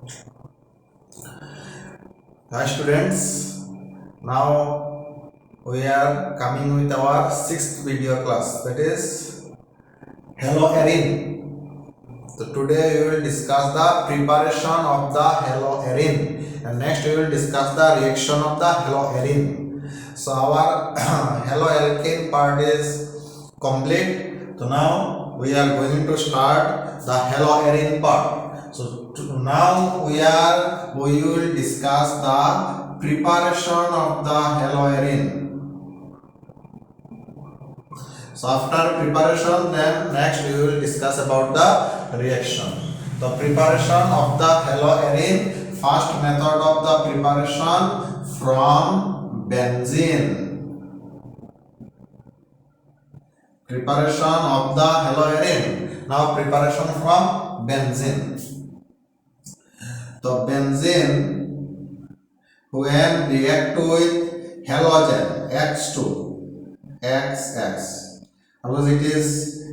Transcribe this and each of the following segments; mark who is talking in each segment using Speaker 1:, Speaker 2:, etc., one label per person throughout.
Speaker 1: Hi students, now we are coming with our sixth video class, that is Hello Erin. So today we will discuss the preparation of the Hello Erin, and next we will discuss the reaction of the Hello Erin. So our Hello Erin part is complete. So now we are going to start the Hello Erin part. So now we will discuss the preparation of the Hello Erin. So after preparation, then next we will discuss about the reaction. The preparation of the haloarin. First method of the preparation from benzene. Preparation of the haloarin. Now preparation from benzene. The benzene when react with halogen X2 XX. Suppose it is,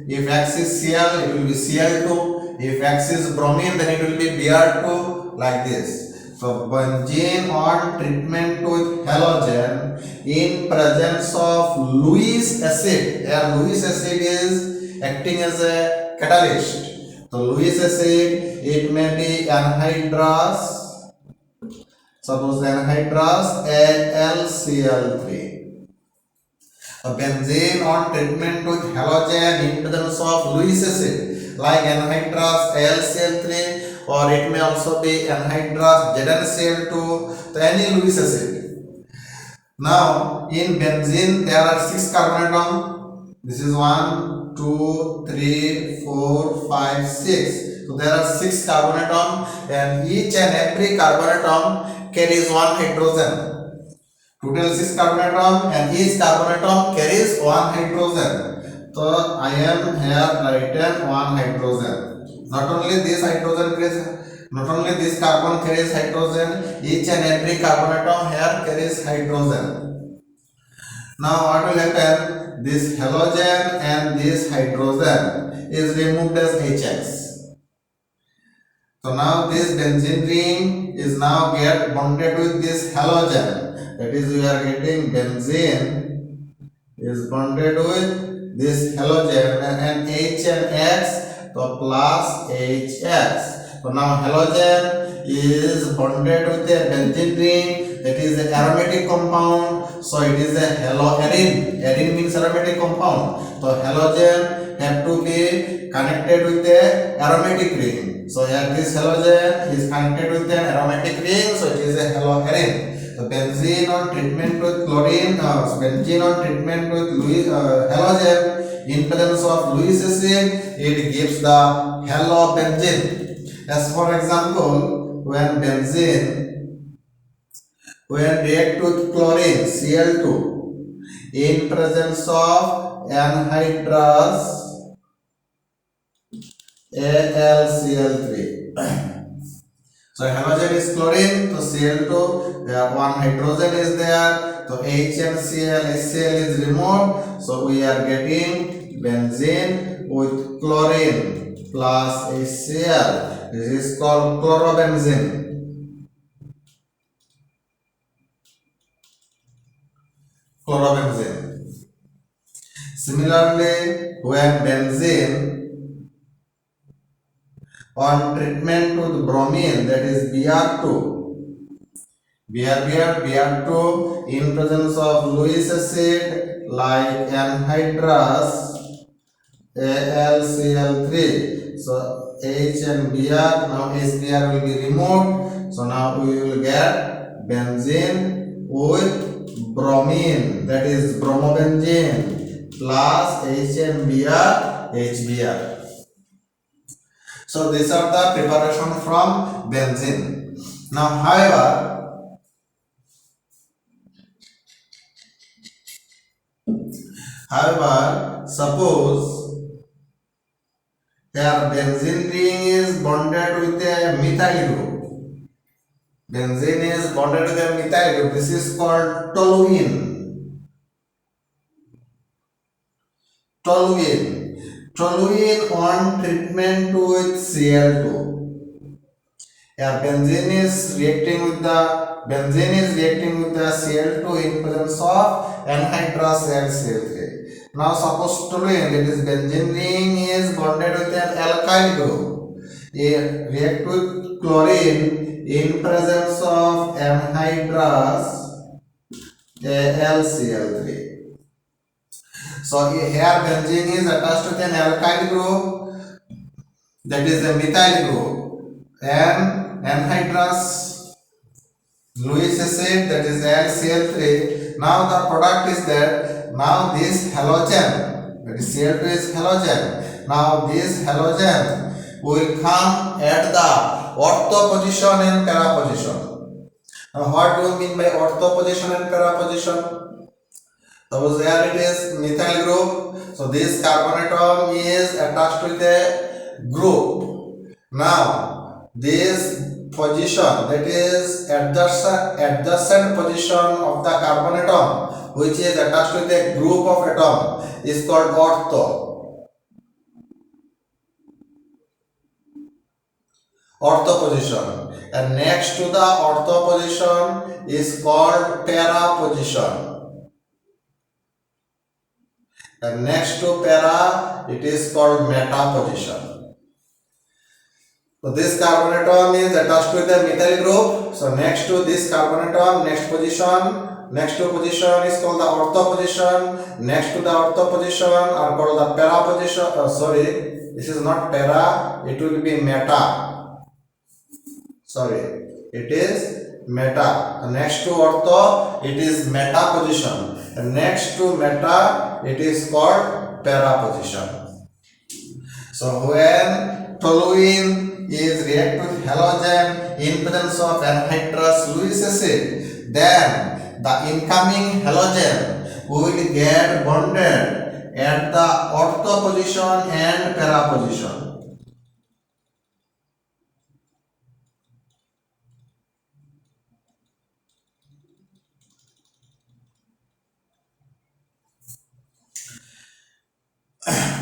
Speaker 1: if X is Cl, it will be Cl2. If X is bromine, then it will be Br2, like this. So benzene on treatment with halogen in presence of Lewis acid. Here Lewis acid is acting as a catalyst. So Lewis acid, it may be anhydrous. Suppose anhydrous AlCl3. A benzene on treatment with halogen in presence of Lewis acid like anhydrous AlCl3, or it may also be anhydrous ZnCl2, so any Lewis acid. Now in benzene there are 6 carbon atom. This is 1, 2, 3, 4, 5, 6. So there are 6 carbon atom, and each and every carbon atom carries 1 hydrogen. Total 6 carbon atom, and each carbon atom carries 1 hydrogen. So I am here written 1 hydrogen. Not only this carbon carries hydrogen, each and every carbon atom here carries hydrogen. Now what will happen? This halogen and this hydrogen is removed as HX. So now this benzene ring is now get bonded with this halogen. That is, we are getting benzene is bonded with this halogen, and H and X, so plus HX. So now halogen is bonded with a benzene ring, that is an aromatic compound. So it is a haloarin. Arin means aromatic compound. So halogen have to be connected with a aromatic ring. So here this halogen is connected with an aromatic ring, so it is a haloarin. So benzene on treatment with chlorine, benzene on treatment with halogen in presence of Lewis acid, it gives the halobenzene. As for example, when react with chlorine Cl2 in presence of anhydrous AlCl3. So halogen is chlorine, so Cl2, one hydrogen is there, so H and Cl, HCl is removed, so we are getting benzene with chlorine plus HCl. This is called chlorobenzene. Similarly, when benzene on treatment with bromine, that is Br2 in presence of Lewis acid like anhydrous AlCl3. So H and Br, now HBr will be removed. So now we will get benzene with bromine, that is bromobenzene plus H and Br, HBr. So these are the preparation from benzene. Now however, suppose here benzene ring is bonded with a methyl group. Benzene is bonded with a methyl group. This is called toluene. Toluene on treatment with Cl2. Here benzene is reacting with the Cl2 in presence of anhydrous Cl3. Now suppose toluene, that is benzene ring, is bonded with an alkyl group. React with chlorine in presence of anhydrous AlCl3. So here benzene is attached with an alkyl group, that is a methyl group, and anhydrous Lewis acid, that is AlCl3. Now the product is that now this halogen, that is Cl2 is halogen. Now this halogen will come at the ortho position and para position. Now what do you mean by ortho position and para position? Suppose here it is methyl group. So this carbon atom is attached with a group. Now this position, that is adjacent position of the carbon atom, which is attached with a group of atom, is called ortho position. And next to the ortho position is called para position. And next to para, it is called meta position. So this carbon atom is attached to the methyl group. So next to this carbon atom, next to position is called the ortho position. Next to the ortho position are called the para position. Sorry, this is not para, it will be meta. Sorry, it is meta. Next to ortho, it is meta position. And next to meta, it is called para position. So when toluene is react with halogen in presence of anhydrous Lewis acid, then the incoming halogen will get bonded at the ortho position and para position.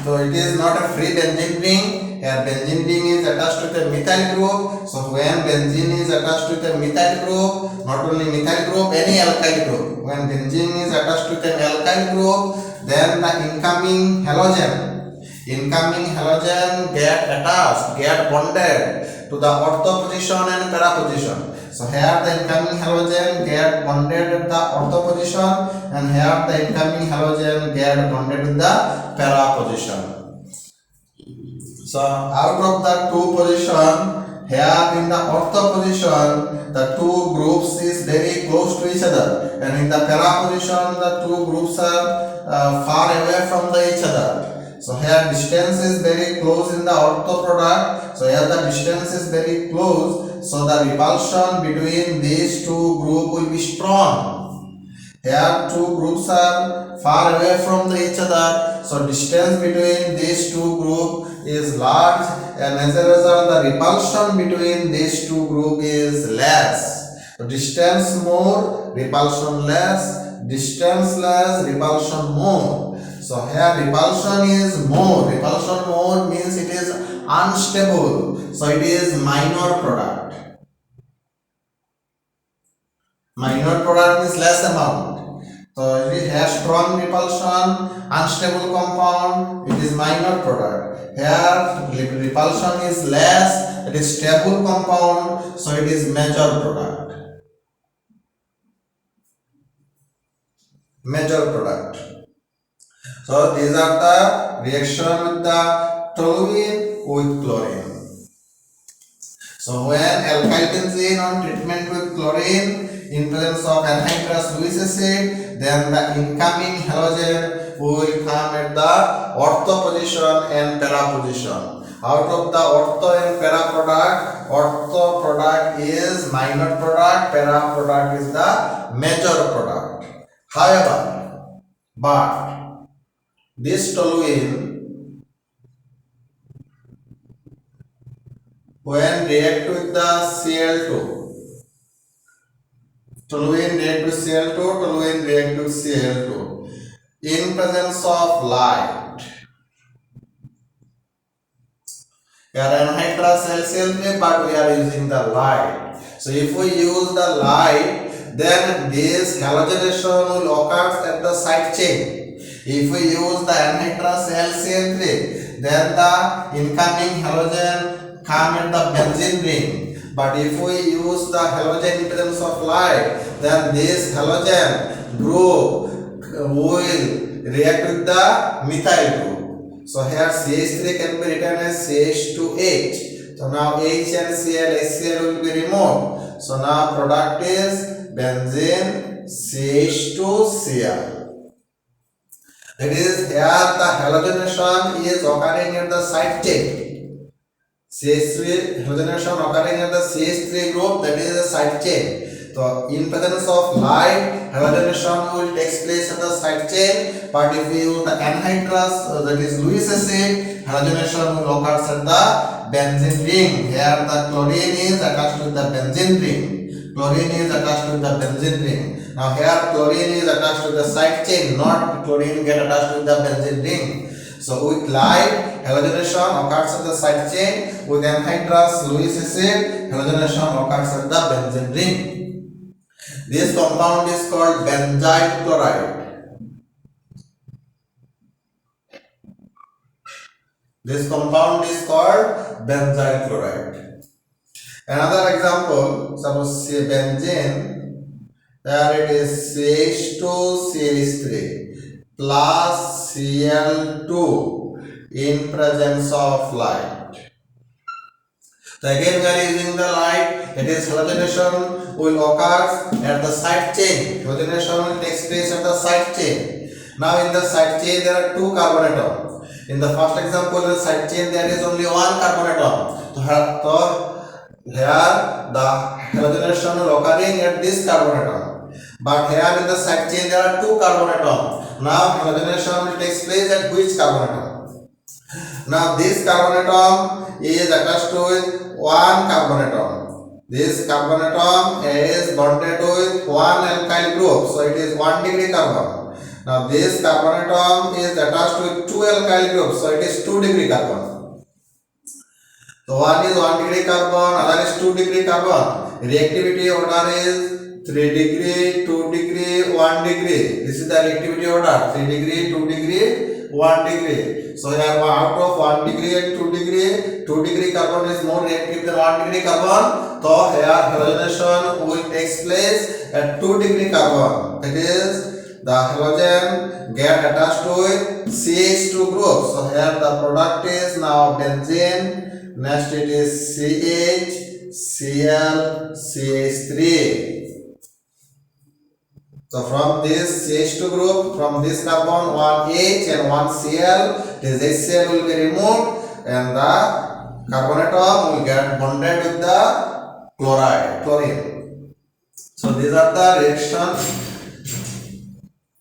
Speaker 1: So it is not a free benzene ring. Here benzene ring is attached to the methyl group. So when benzene is attached to the methyl group, not only methyl group, any alkyl group. When benzene is attached to an alkyl group, then the incoming halogen get bonded to the ortho position and para position. So here the incoming halogen get bonded at the ortho position, and here the incoming halogen get bonded with the para position. So out of the two position, here in the ortho position, the two groups is very close to each other, and in the para position, the two groups are far away from each other. So here distance is very close in the ortho product. So here the distance is very close. So the repulsion between these two groups will be strong. Here two groups are far away from each other. So distance between these two groups is large, and as a result the repulsion between these two groups is less. So distance more, repulsion less. Distance less, repulsion more. So here repulsion is more. Repulsion more means it is unstable. So it is minor product. Minor product means less amount. So it has strong repulsion, unstable compound, it is minor product. Here repulsion is less, it is stable compound, so it is major product. Major product. So these are the reaction with the toluene with chlorine. So when alkyl benzene on treatment with chlorine in presence of anhydrous Lewis acid, then the incoming halogen will come at the ortho position and para position. Out of the ortho and para product, ortho product is minor product, para product is the major product. However, but this toluene, when react with the Cl2, toluene react with Cl2, toluene react with Cl2 in presence of light. Here anhydrous LCl, but we are using the light. So if we use the light, then this halogenation will occur at the side chain. If we use the anhydrous LCl3, then the incoming halogen come at the benzene ring. But if we use the halogen in presence of light, then this halogen group will react with the methyl group. So here CH3 can be written as CH2H. So now H and Cl, HCl will be removed. So now product is benzene CH2Cl. That is, here the halogenation is occurring at the side chain. CH3 halogenation occurring at the CH3 group, that is the side chain. So in presence of light, halogenation will take place at the side chain, but if we use the anhydrous, that is Lewis acid, halogenation will occur at the benzene ring. Here the chlorine is attached with the benzene ring. Chlorine is attached with the benzene ring. Now here chlorine is attached to the side chain, not chlorine get attached with the benzene ring. So with light, halogenation occurs at the side chain. With anhydrous Lewis acid, halogenation occurs at the benzene ring. This compound is called benzyl chloride. This compound is called benzyl chloride. Another example, suppose say benzene, there it is CH2CH3 plus Cl2 in presence of light. So again we are using the light, it is halogenation will occur at the side chain. Halogenation will take place at the side chain. Now in the side chain there are two carbon atoms. In the first example, in the side chain there is only one carbon atom. So here the halogenation will occurring at this carbon atom. But here in the side chain there are two carbon atoms. Now halogenation will take place at which carbon atom? Now this carbon atom is attached to one carbon atom. This carbon atom is bonded with one alkyl group, so it is 1 degree carbon. Now this carbon atom is attached with two alkyl groups, so it is 2 degree carbon. So one is 1 degree carbon, other is 2 degree carbon. Reactivity order is 3 degree, 2 degree, 1 degree. This is the reactivity order: 3 degree, 2 degree, 1 degree. So here out of 1 degree and 2 degree, 2 degree carbon is more reactive than 1 degree carbon. So here halogenation will take place at 2 degree carbon. That is, the halogen get attached to CH2 group. So here the product is now benzene. Next it is CH, Cl, CH3. So from this CH2 group, from this carbon, one H and one Cl, this HCl will be removed and the carbon atom will get bonded with the chlorine. So these are the reactions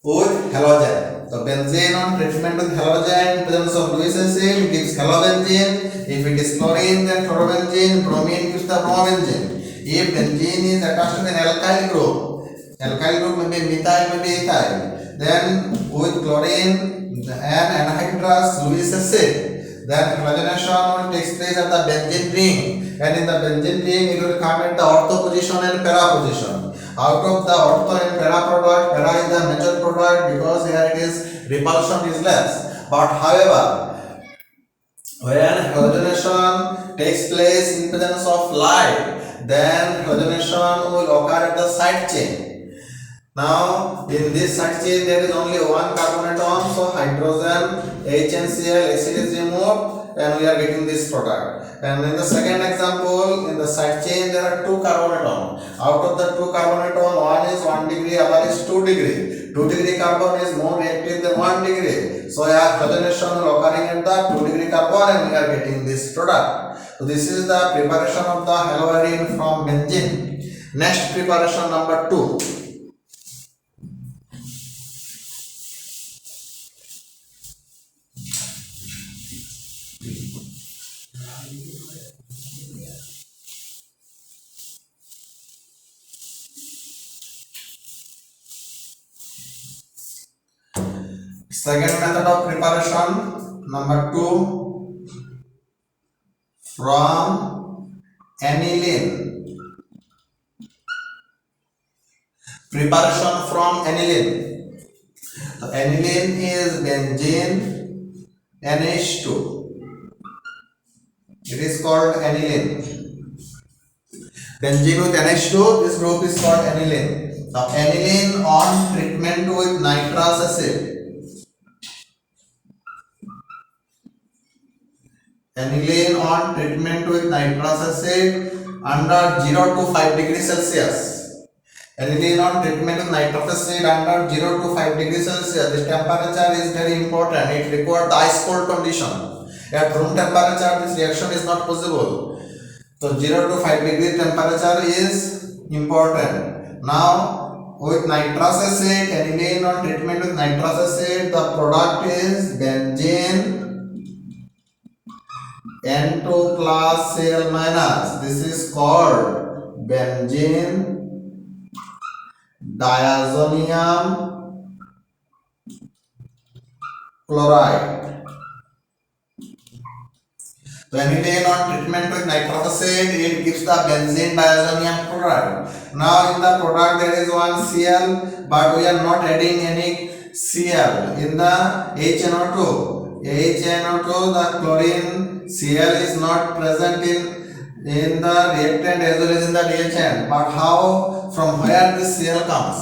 Speaker 1: with halogen. So benzene on treatment with halogen in presence of Lewis acid gives halobenzene. If it is chlorine, then chlorobenzene. Bromine gives the bromobenzene. If benzene is attached to an alkyl group may be methyl, may be ethyl, then with chlorine and anhydrous Lewis acid, then halogenation will take place at the benzene ring, and in the benzene ring it will come at the ortho position and para position. Out of the ortho and para product, para is the major product because here it is repulsion is less. But however, when halogenation takes place in presence of light, then halogenation will occur at the side chain. Now in this side chain there is only one carbon atom, so hydrogen H and Cl acid is removed and we are getting this product. And in the second example, in the side chain there are two carbon atoms. Out of the two carbon atoms, one is 1 degree, other is 2 degree. 2 degree carbon is more reactive than 1 degree. So here halogenation is occurring at the 2 degree carbon and we are getting this product. So this is the preparation of the haloarine from benzene. Next preparation number 2. Second method of preparation number 2. from aniline. Preparation from aniline. So aniline is benzene NH2. It is called aniline. Benzene with NH2, this group is called aniline. Now aniline on treatment with nitrous acid. Aniline on treatment with nitrous acid under 0 to 5 degrees Celsius. Aniline on treatment with nitrous acid under 0 to 5 degrees Celsius. This temperature is very important. It requires the ice cold condition. At room temperature, this reaction is not possible. So 0 to 5 degree temperature is important. Now with nitrous acid, aniline on treatment with nitrous acid, the product is benzene N2 plus Cl minus. This is called benzene diazonium chloride. So aniline on treatment with nitrous acid, it gives the benzene diazonium chloride. Now in the product there is one Cl, but we are not adding any Cl. In the HNO2, the chlorine Cl is not present in the reactant as well as in the reagent. But how, from where this Cl comes?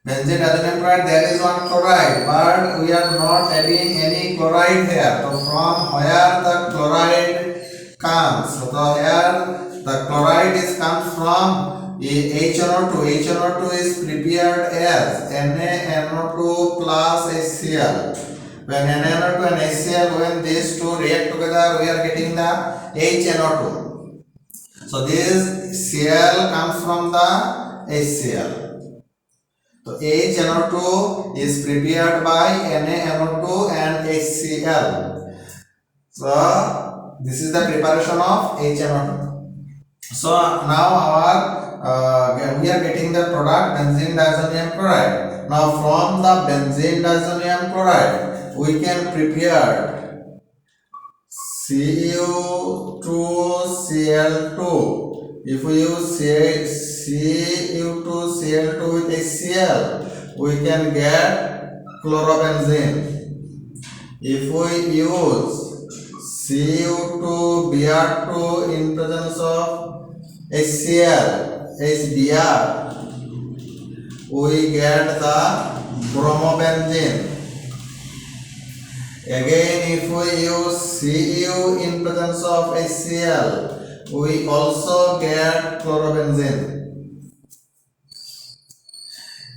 Speaker 1: Benzene diazonium chloride, there is one chloride, but we are not adding any chloride here. So from where the chloride comes? So here the chloride is comes from HNO2. HNO2 is prepared as NaNO2 plus HCl. When NaNO2 and HCl, when these two react together, we are getting the HNO2. So this Cl comes from the HCl. So HNO2 is prepared by NaNO2 and HCl. So this is the preparation of HNO2. So now we are getting the product benzene diazonium chloride. Now from the benzene diazonium chloride, we can prepare Cu2Cl2. If we use Cu2Cl2 with HCl, we can get chlorobenzene. If we use Cu2Br2 in presence of HCl, HBr, we get the bromobenzene. Again, if we use Cu in presence of HCl, we also get chlorobenzene.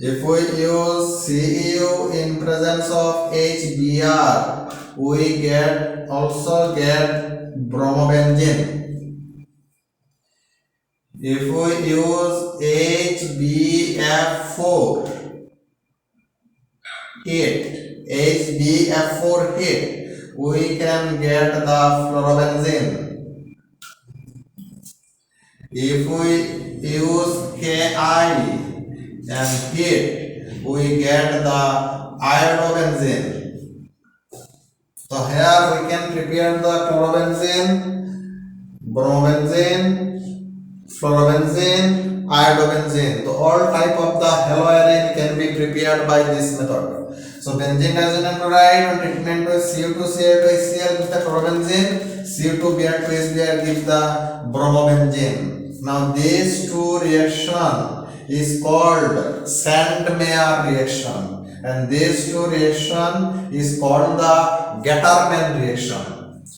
Speaker 1: If we use Cu in presence of HBr, we also get bromobenzene. If we use HbF4 heat, we can get the fluorobenzene. If we use Ki and heat, we get the iodobenzene. So here we can prepare the chlorobenzene, bromobenzene, fluorobenzene, iodobenzene. So all type of the haloarine can be prepared by this method. So benzene diazonium chloride on treatment with Cu2Cl2 HCl gives the chlorobenzene, Cu2Br2 HBr gives the bromobenzene. Now these two reaction is called Sandmeyer reaction, and these two reaction is called the Gattermann reaction.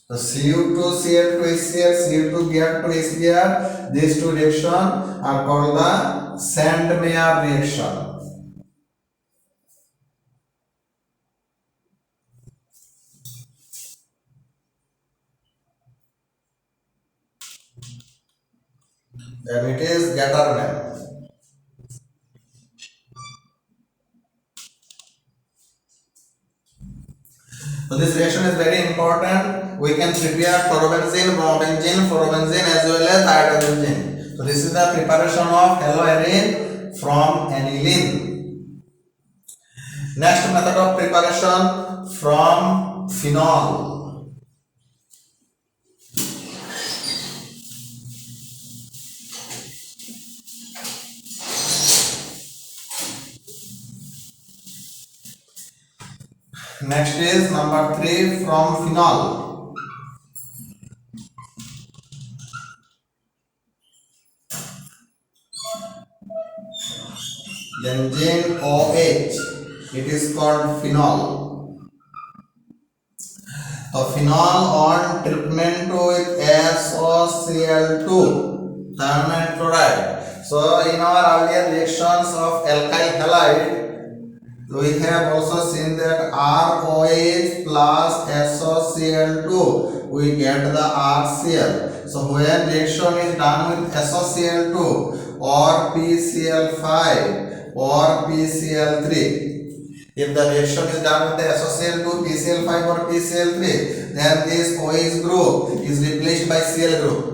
Speaker 1: So Cu2Cl2 HCl, Cu2Br2 HBr, these two reaction are called the Sandmeyer reaction. And it is Gattermann. So this reaction is very important. We can prepare chlorobenzene, bromobenzene, fluorobenzene as well as iodobenzene. So this is the preparation of haloarine from aniline. Next method of preparation from phenol. Next is number 3 from phenol. Benzene OH. It is called phenol. So phenol on treatment with SOCl2, thiamine chloride. So in our earlier reactions of alkyl halide, we have also seen that ROH plus SOCl2, we get the RCl. So when reaction is done with SOCl2 or PCl5 or PCl3, if the reaction is done with the SOCl2, PCl5 or PCl3, then this OH group is replaced by Cl group.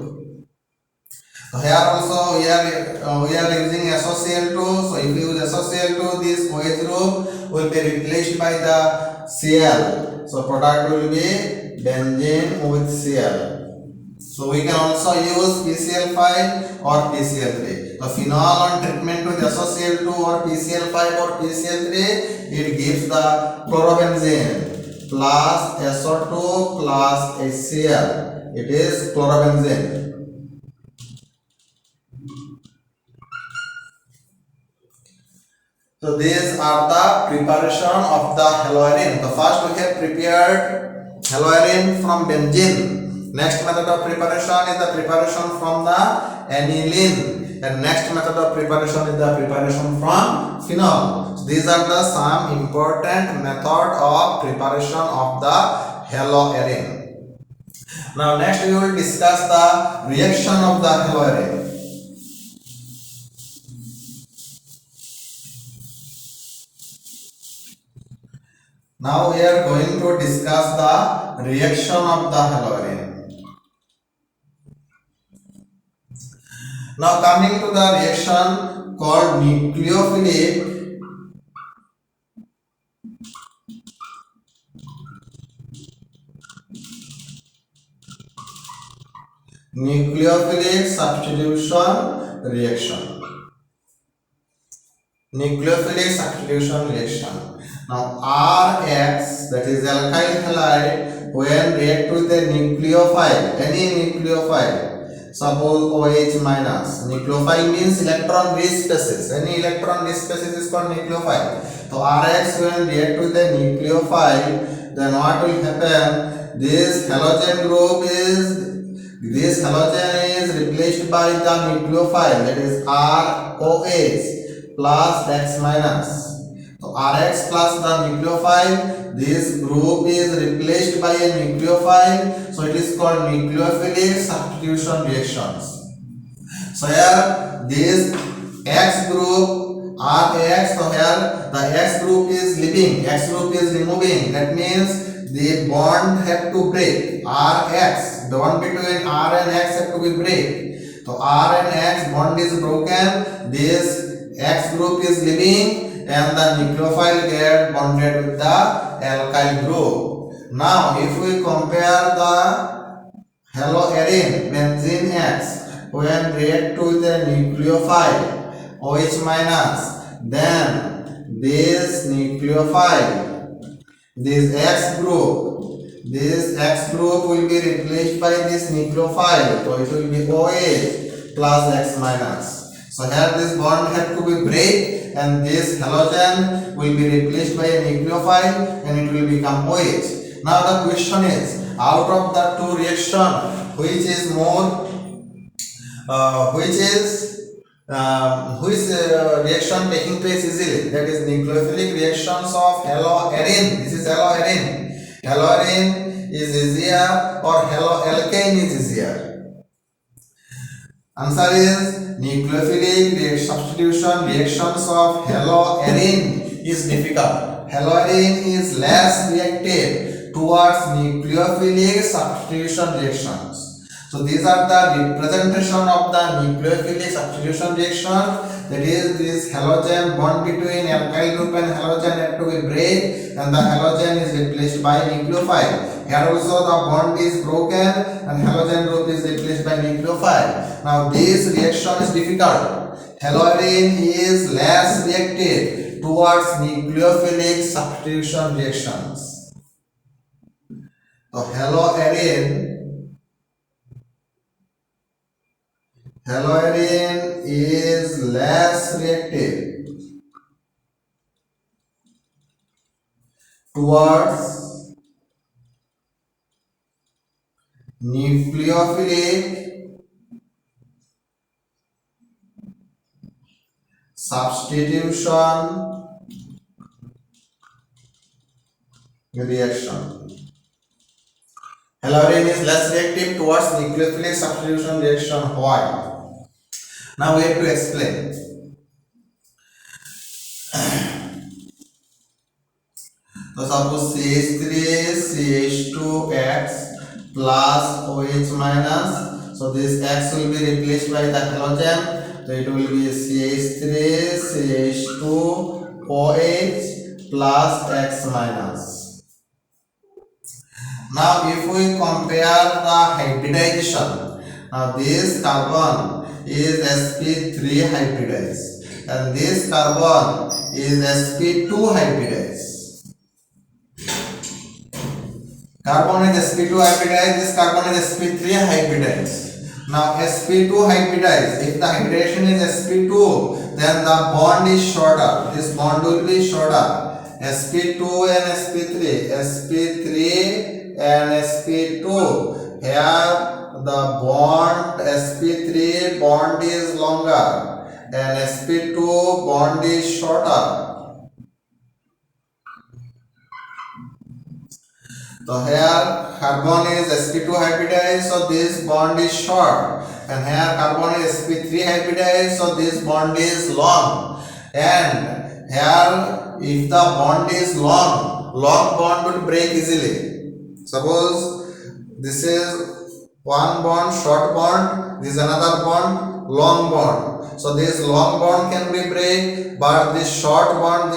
Speaker 1: So here also we are using SOCl2. So if you use SOCl2, this OH group will be replaced by the Cl. So product will be benzene with Cl. So we can also use PCl5 or PCl3. So phenol on treatment with SOCl2 or PCl5 or PCl3, it gives the chlorobenzene plus SO2 plus HCl. It is chlorobenzene. So these are the preparation of the haloarine. So first we have prepared haloarine from benzene. Next method of preparation is the preparation from the aniline. And next method of preparation is the preparation from phenol. So these are the some important method of preparation of the haloarine. Now next we will discuss the reaction of the haloarine. Now we are going to discuss the reaction of the haloarine. Now coming to the reaction called nucleophilic substitution reaction. Nucleophilic substitution reaction. Now Rx, that is alkyl halide, when react with a nucleophile, any nucleophile, suppose OH minus. Nucleophile means electron rich species. Any electron rich species is called nucleophile. So Rx when react with a nucleophile, then what will happen? This halogen is replaced by the nucleophile, that is ROH plus X minus. So Rx plus the nucleophile, this group is replaced by a nucleophile, so it is called nucleophilic substitution reactions. So here this X group Rx, so here the X group is leaving, X group is removing. That means the bond have to break. Rx, the bond between R and X have to be break. So R and X bond is broken. This X group is leaving, and the nucleophile get bonded with the alkyl group. Now if we compare the haloarine benzene X when react to the nucleophile OH minus, then this nucleophile, this X group will be replaced by this nucleophile, so it will be OH plus X minus. So here this bond have to be break, and this halogen will be replaced by a nucleophile and it will become OH. Now the question is, out of the two reactions, which is more, which reaction taking place easily? That is nucleophilic reactions of haloarine. This is haloarine. Haloarine is easier or haloalkane is easier? Answer is nucleophilic substitution reactions of haloarine is difficult. Haloarine is less reactive towards nucleophilic substitution reactions. So these are the representation of the nucleophilic substitution reaction. That is, this halogen bond between alkyl group and halogen have to be break, and the halogen is replaced by nucleophile. Here also the bond is broken and halogen group is replaced by nucleophile. Now this reaction is difficult. Haloarine is less reactive towards nucleophilic substitution reactions. So haloarine is less reactive towards nucleophilic substitution reaction. Haloarine is less reactive towards nucleophilic substitution reaction. Why? Now we have to explain. So suppose CH3 CH2X plus OH minus. So this X will be replaced by the halogen. So it will be CH3 CH2 OH plus X minus. Now if we compare the hybridization, now this carbon is sp3 hybridized and this carbon is sp2 hybridized. Carbon is sp2 hybridized, this carbon is sp3 hybridized. Now sp2 hybridized, if the hybridization is sp2, then the bond is shorter. This bond will be shorter. sp2 and sp3, sp3 and sp2. Here the bond sp3 bond is longer and sp2 bond is shorter. So here carbon is sp2 hybridized, so this bond is short, and here carbon is sp3 hybridized, so this bond is long. And here if the bond is long bond would break easily. Suppose this is one bond, short bond, this is another bond, long bond. So this long bond can be break, but this short bond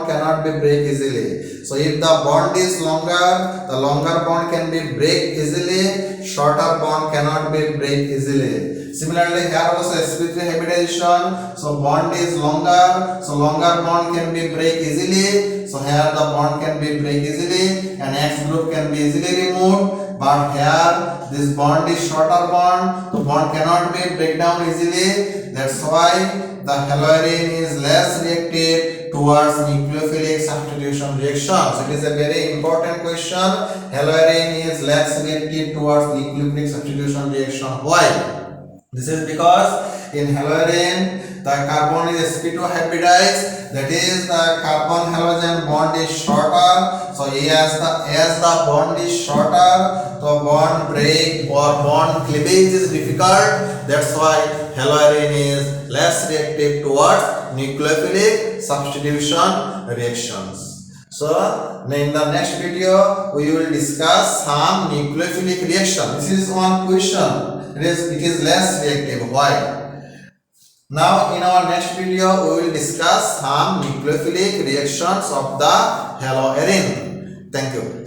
Speaker 1: cannot be break easily. So if the bond is longer, the longer bond can be break easily, shorter bond cannot be break easily. Similarly, here also sp3 hybridization, so bond is longer, so longer bond can be break easily. So here the bond can be break easily and X group can be easily removed. But here this bond is shorter bond, so bond cannot be break down easily. That's why the haloarine is less reactive towards nucleophilic substitution reaction. So it is a very important question. Haloarine is less reactive towards nucleophilic substitution reaction. Why? This is because in haloarine the carbon is sp2 hybridized, that is the carbon halogen bond is shorter. So as the bond is shorter, so bond break or bond cleavage is difficult. That's why haloarine is less reactive towards nucleophilic substitution reactions. So in the next video we will discuss some nucleophilic reaction. This is one question. It is less reactive. Why? Now in our next video we will discuss some nucleophilic reactions of the haloarine. Thank you.